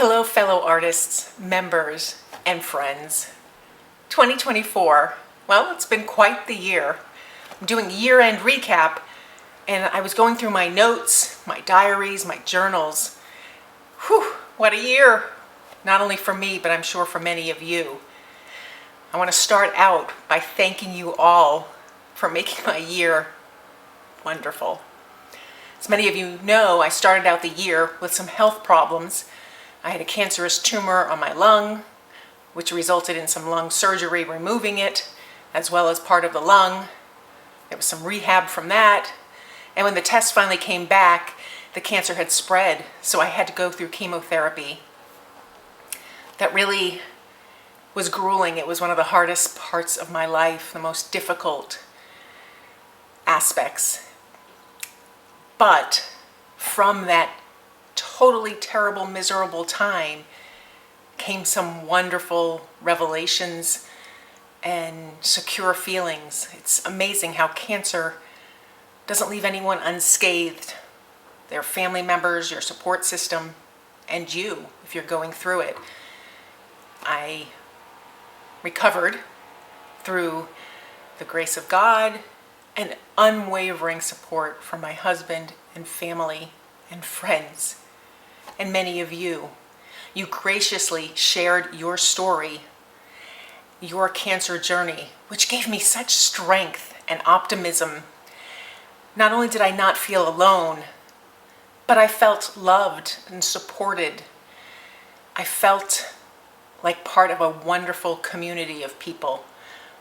Hello, fellow artists, members, and friends. 2024, well, it's been quite the year. I'm doing a year-end recap, and I was going through my notes, my diaries, my journals. Whew, what a year! Not only for me, but I'm sure for many of you. I want to start out by thanking you all for making my year wonderful. As many of you know, I started out the year with some health problems. I had a cancerous tumor on my lung, which resulted in some lung surgery removing it, as well as part of the lung. There was some rehab from that. And when the test finally came back, the cancer had spread, so I had to go through chemotherapy. That really was grueling. It was one of the hardest parts of my life, the most difficult aspects. But from that totally terrible, miserable time came some wonderful revelations and secure feelings. It's amazing how cancer doesn't leave anyone unscathed. Their family members, your support system, and you, if you're going through it. I recovered through the grace of God and unwavering support from my husband and family and friends. And many of you. You graciously shared your story, your cancer journey, which gave me such strength and optimism. Not only did I not feel alone, but I felt loved and supported. I felt like part of a wonderful community of people.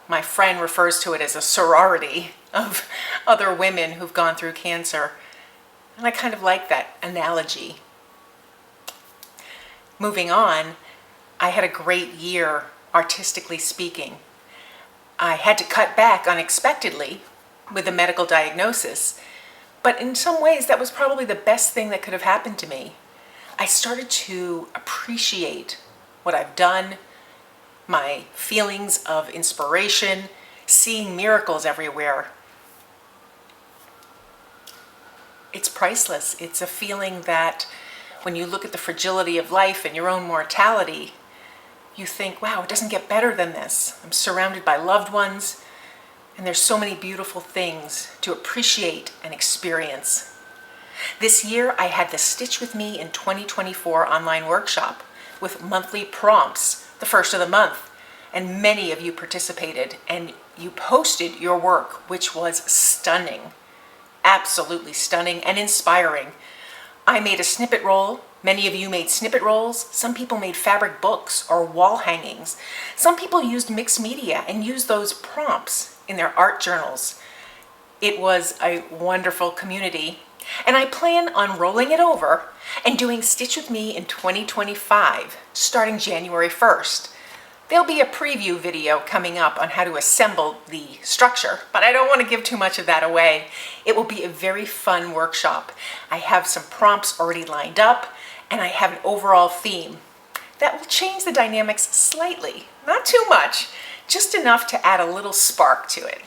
My friend refers to it as a sorority of other women who've gone through cancer. And I kind of like that analogy. Moving on, I had a great year, artistically speaking. I had to cut back unexpectedly with a medical diagnosis, but in some ways that was probably the best thing that could have happened to me. I started to appreciate what I've done, my feelings of inspiration, seeing miracles everywhere. It's priceless. It's a feeling that when you look at the fragility of life and your own mortality, you think, wow, it doesn't get better than this. I'm surrounded by loved ones, and there's so many beautiful things to appreciate and experience. This year, I had the Stitch With Me in 2024 online workshop with monthly prompts, the first of the month, and many of you participated, and you posted your work, which was stunning, absolutely stunning and inspiring. I made a snippet roll. Many of you made snippet rolls. Some people made fabric books or wall hangings. Some people used mixed media and used those prompts in their art journals. It was a wonderful community, and I plan on rolling it over and doing Stitch With Me in 2025, starting January 1st. There'll be a preview video coming up on how to assemble the structure, but I don't want to give too much of that away. It will be a very fun workshop. I have some prompts already lined up, and I have an overall theme that will change the dynamics slightly. Not too much, just enough to add a little spark to it.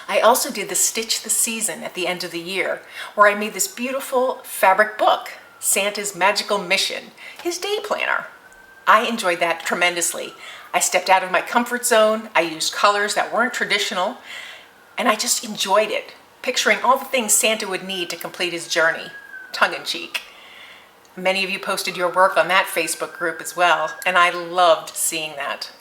I also did the Stitch the Season at the end of the year, where I made this beautiful fabric book, Santa's Magical Mission, his day planner. I enjoyed that tremendously. I stepped out of my comfort zone. I used colors that weren't traditional, and I just enjoyed it, picturing all the things Santa would need to complete his journey, tongue-in-cheek. Many of you posted your work on that Facebook group as well, and I loved seeing that.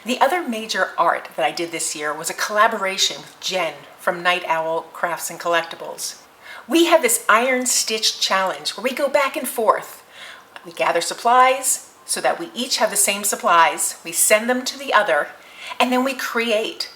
The other major art that I did this year was a collaboration with Jen from Night Owl Crafts and Collectibles. We have this Iron Stitch Challenge where we go back and forth. We gather supplies so that we each have the same supplies. We send them to the other, and then we create.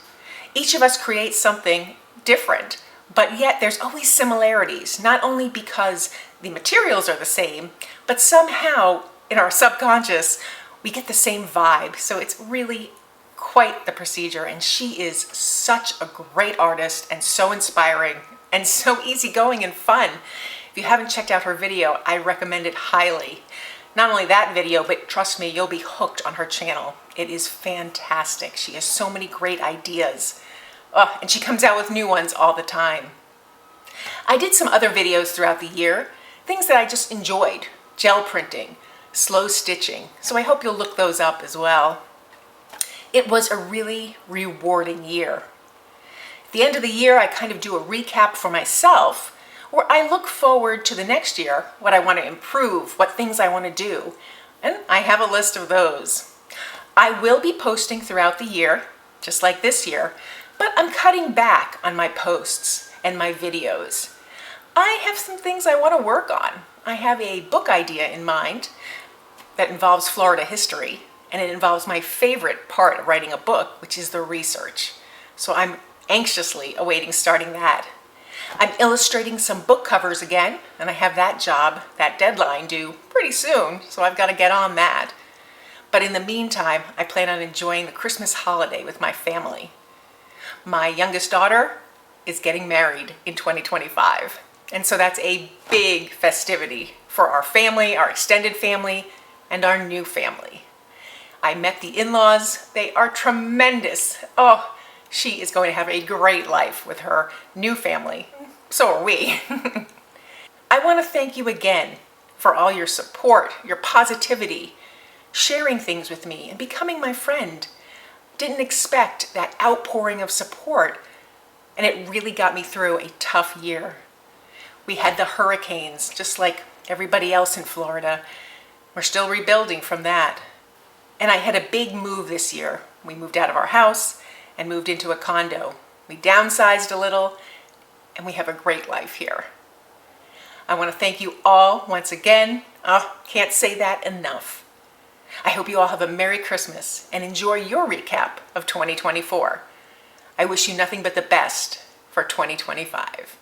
Each of us creates something different, but yet there's always similarities, not only because the materials are the same, but somehow in our subconscious, we get the same vibe. So it's really quite the procedure, and she is such a great artist and so inspiring and so easygoing and fun. If you haven't checked out her video, I recommend it highly. Not only that video, but trust me, you'll be hooked on her channel. It is fantastic. She has so many great ideas. And she comes out with new ones all the time. I did some other videos throughout the year, things that I just enjoyed. gel printing, slow stitching. So I hope you'll look those up as well. It was a really rewarding year. At the end of the year, I kind of do a recap for myself, where I look forward to the next year, what I want to improve, what things I want to do, and I have a list of those. I will be posting throughout the year, just like this year, but I'm cutting back on my posts and my videos. I have some things I want to work on. I have a book idea in mind that involves Florida history, and it involves my favorite part of writing a book, which is the research. So I'm anxiously awaiting starting that. I'm illustrating some book covers again, and I have that deadline due pretty soon, so I've got to get on that. But in the meantime, I plan on enjoying the Christmas holiday with my family. My youngest daughter is getting married in 2025, and so that's a big festivity for our family, our extended family, and our new family. I met the in-laws. They are tremendous. Oh, she is going to have a great life with her new family. So are we. I want to thank you again for all your support, your positivity, sharing things with me, and becoming my friend. Didn't expect that outpouring of support, and it really got me through a tough year. We had the hurricanes, just like everybody else in Florida. We're still rebuilding from that. And I had a big move this year. We moved out of our house and moved into a condo. We downsized a little, and we have a great life here. I want to thank you all once again. Oh, can't say that enough. I hope you all have a Merry Christmas and enjoy your recap of 2024. I wish you nothing but the best for 2025.